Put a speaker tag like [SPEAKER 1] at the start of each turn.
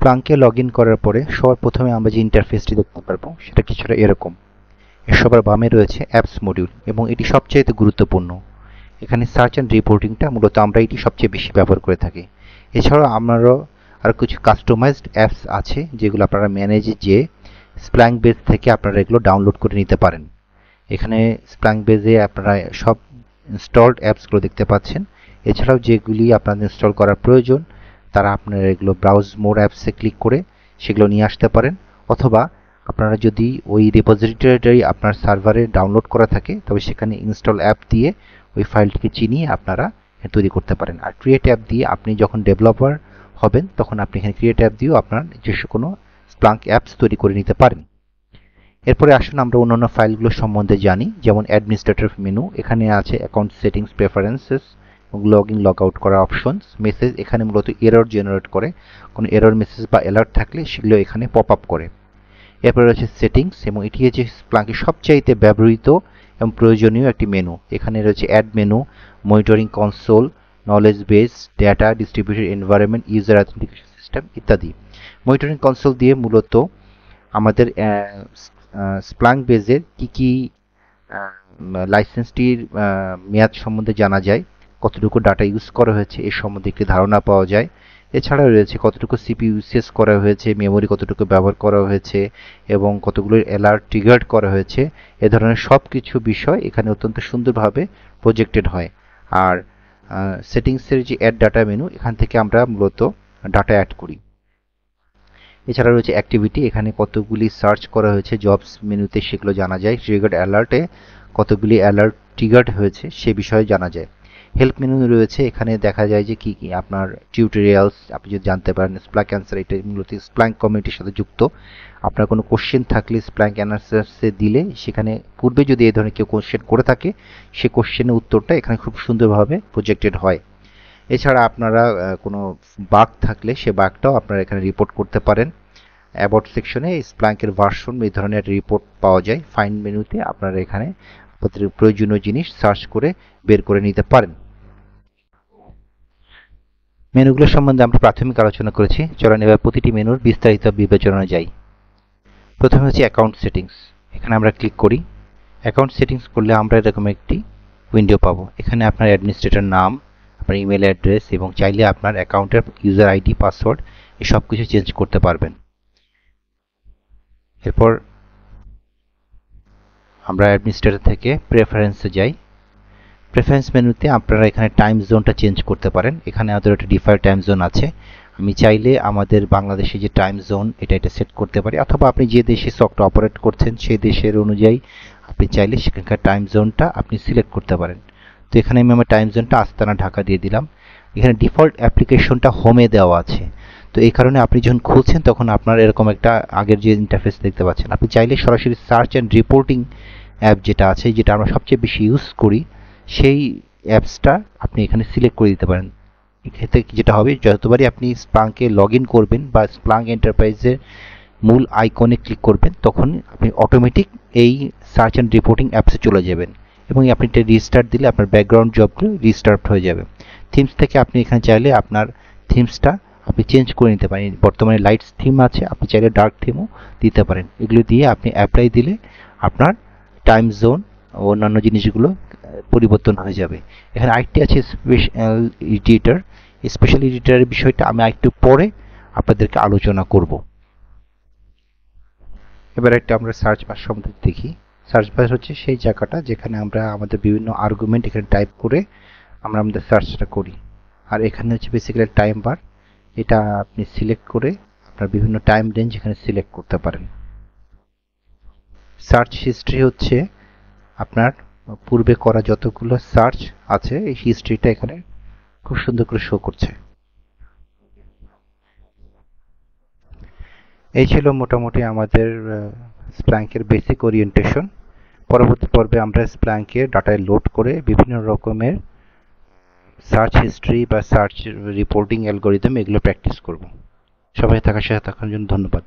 [SPEAKER 1] স্প্লাঙ্কে log in করার পরে সবার প্রথমে আমরা যে ইন্টারফেসটি দেখতে পারবো সেটা কিছুটা এরকম। এর সবার বামে রয়েছে অ্যাপস মডিউল এবং এটি সবচেয়ে গুরুত্বপূর্ণ। এখানে সার্চ অ্যান্ড রিপোর্টিংটা মূলত আমরা এটি সবচেয়ে বেশি ব্যবহার করে থাকি। এছাড়াও আমারও আরও কিছু কাস্টমাইজড অ্যাপস আছে যেগুলো আপনারা ম্যানেজে যে স্প্লাঙ্ক বেজ থেকে আপনারা এগুলো ডাউনলোড করে নিতে পারেন। এখানে স্প্লাঙ্ক বেজে আপনারা সব ইনস্টলড অ্যাপসগুলো দেখতে পাচ্ছেন। এছাড়াও যেগুলি আপনাদের ইনস্টল করার প্রয়োজন তারা আপনারা এগুলো ব্রাউজ মোর অ্যাপসে ক্লিক করে সেগুলো নিয়ে আসতে পারেন, অথবা আপনারা যদি ওই রিপোজিটরি আপনার সার্ভারে ডাউনলোড করা থাকে তবে সেখানে ইনস্টল অ্যাপ দিয়ে ওই ফাইলটিকে চিনিয়ে আপনারা তৈরি করতে পারেন। আর ক্রিয়েট অ্যাপ দিয়ে আপনি যখন ডেভেলপার হবেন তখন আপনি এখানে ক্রিয়েট অ্যাপ দিয়েও আপনার নিজস্ব কোনো স্প্লাঙ্ক অ্যাপস তৈরি করে নিতে পারেন। এরপরে আসুন আমরা অন্যান্য ফাইলগুলো সম্বন্ধে জানি, যেমন অ্যাডমিনিস্ট্রেটর মেনু। এখানে আছে account settings, preferences, log in log out করার অপশনস, মেসেজ। এখানে মূলত এরর জেনারেট করে, কোনো এরর মেসেজ বা অ্যালার্ট থাকলে সেগুলো এখানে পপ আপ করে। এরপরে রয়েছে সেটিংস এবং এটি হচ্ছে স্প্লাঙ্কের সবচাইতে ব্যবহৃত এবং প্রয়োজনীয় একটি মেনু। এখানে রয়েছে add menu, monitoring console, knowledge base, data distributed environment, user authentication system ইত্যাদি। মনিটরিং কনসোল দিয়ে মূলত আমাদের স্প্লাঙ্ক বেজের কি লাইসেন্সটির মেয়াদ সম্বন্ধে জানা যায়, কতটুকু ডাটা ইউজ করা হয়েছে এ সম্বন্ধে একটি ধারণা পাওয়া যায়। এছাড়াও রয়েছে কতটুকু সিপিইউ ইউসেজ করা হয়েছে, মেমোরি কতটুকু ব্যবহার করা হয়েছে এবং কতগুলো অ্যালার্ট ট্রিগার্ড করা হয়েছে। এ ধরনের সব কিছু বিষয় এখানে অত্যন্ত সুন্দরভাবে প্রজেক্টেড হয়। আর সেটিংসের যে অ্যাড ডাটা মেনু, এখান থেকে আমরা মূলত ডাটা অ্যাড করি। এছাড়া রয়েছে অ্যাক্টিভিটি, এখানে কতগুলি সার্চ করা হয়েছে জবস মেনুতে সেগুলো জানা যায়। ট্রিগার্ড অ্যালার্টে কতগুলি অ্যালার্ট ট্রিগার্ড হয়েছে সে বিষয়ে জানা যায়। হেল্প মেনু রয়েছে, এখানে দেখা যায় যে কি কি আপনার টিউটোরিয়ালস আপনি যদি জানতে পারেন। স্প্লাঙ্ক অ্যান্সার, এটা মূলত স্প্লাঙ্ক কমিউনিটির সাথে যুক্ত। আপনার কোনো কোশ্চেন থাকলে স্প্লাঙ্ক অ্যান্সার্সে দিলে সেখানে পূর্বে যদি এই ধরনের কেউ কোশ্চেন করে থাকে সে কোশ্চেনের উত্তরটা এখানে খুব সুন্দরভাবে প্রজেক্টেড হয়। এছাড়া আপনারা কোনো বাগ থাকলে সে বাগটাও আপনারা এখানে রিপোর্ট করতে পারেন। অ্যাবাউট সেকশনে স্প্লাঙ্কের ভার্সন এই ধরনের রিপোর্ট পাওয়া যায়। ফাইন্ড মেনুতে আপনারা এখানে প্রয়োজনীয় জিনিস সার্চ করে বের করে নিতে পারেন। মেনুগুলো সম্বন্ধে আমরা প্রাথমিক আলোচনা করেছি, চলুন এবার প্রতিটি মেনুর বিস্তারিত বিবেচনা যাই। প্রথমে হচ্ছে অ্যাকাউন্ট সেটিংস। এখানে আমরা ক্লিক করি। অ্যাকাউন্ট সেটিংস করলে আমরা এরকম একটি উইন্ডো পাবো। এখানে আপনার অ্যাডমিনিস্ট্রেটর নাম, আপনার ইমেল অ্যাড্রেস এবং চাইলে আপনার অ্যাকাউন্টের ইউজার আইডি, পাসওয়ার্ড এই সব কিছু চেঞ্জ করতে পারবেন। এরপর আমরা অ্যাডমিনিস্ট্রেটর থেকে প্রেফারেন্সে যাই। প্রেফারেন্স মেনুতে আপনারা এখানে টাইম জোনটা চেঞ্জ করতে পারেন। এখানে আমাদের একটা ডিফল্ট টাইম জোন আছে। আমি চাইলে আমাদের বাংলাদেশে যে টাইম জোন এটা সেট করতে পারি, অথবা আপনি যে দেশে সফটওয়্যার অপারেট করছেন সেই দেশের অনুযায়ী আপনি চাইলে সেখানকার টাইম জোনটা আপনি সিলেক্ট করতে পারেন। তো এখানে আমি আমার টাইম জোনটা আস্তানা ঢাকা দিয়ে দিলাম। এখানে ডিফল্ট অ্যাপ্লিকেশনটা হোমে দেওয়া আছে। তো এই কারণে আপনি যখন খুলছেন তখন আপনার এরকম একটা আগের যে ইন্টারফেস দেখতে পাচ্ছেন। আপনি চাইলে সরাসরি সার্চ অ্যান্ড রিপোর্টিং অ্যাপ যেটা আছে, যেটা আমরা সবচেয়ে বেশি ইউজ করি, সেই অ্যাপসটা আপনি এখানে সিলেক্ট করে দিতে পারেন। এক্ষেত্রে যেটা হবে, যতবারই আপনি স্প্লাঙ্কে লগ ইন করবেন বা স্প্লাঙ্ক এন্টারপ্রাইজের মূল আইকনে ক্লিক করবেন তখন আপনি অটোমেটিক এই সার্চ অ্যান্ড রিপোর্টিং অ্যাপসে চলে যাবেন এবং আপনি এটা রিস্টার্ট দিলে আপনার ব্যাকগ্রাউন্ড জবগুলো রিস্টার্ট হয়ে যাবে। থিমস থেকে আপনি এখানে চাইলে আপনার থিমসটা আপনি চেঞ্জ করে নিতে পারেন। বর্তমানে লাইটস থিম আছে, আপনি চাইলে ডার্ক থিমও দিতে পারেন। এগুলো দিয়ে আপনি অ্যাপ্লাই দিলে আপনার টাইম জোন ও অন্যান্য জিনিসগুলো পরিবর্তন হয়ে যাবে। এখানে আরেকটি আছে স্পেশাল এডিটর। স্পেশাল এডিটরের বিষয়টা আমি আরেকটু পরে আপনাদেরকে আলোচনা করব। এবার একটা আমরা সার্চ বার সম্বন্ধে দেখি। সার্চ বার হচ্ছে সেই জায়গাটা যেখানে আমরা আমাদের বিভিন্ন আর্গুমেন্ট এখানে টাইপ করে আমরা আমাদের সার্চটা করি। আর এখানে হচ্ছে বেসিক্যালি টাইম বার, এটা আপনি সিলেক্ট করে আপনার বিভিন্ন টাইম রেঞ্জ এখানে সিলেক্ট করতে পারেন। সার্চ হিস্ট্রি হচ্ছে আপনার পূর্বে করা যতগুলো সার্চ আছে এই হিস্ট্রিটা এখানে খুব সুন্দর করে শো করছে। এই ছিল মোটামুটি আমাদের স্প্লাঙ্কের বেসিক ওরিয়েন্টেশন। পরবর্তী পর্বে আমরা স্প্লাঙ্কের ডাটায় লোড করে বিভিন্ন রকমের সার্চ হিস্ট্রি বা সার্চ রিপোর্টিং অ্যালগোরিদম এগুলো প্র্যাকটিস করব। সবাই থাকার সাথে থাকার জন্য ধন্যবাদ।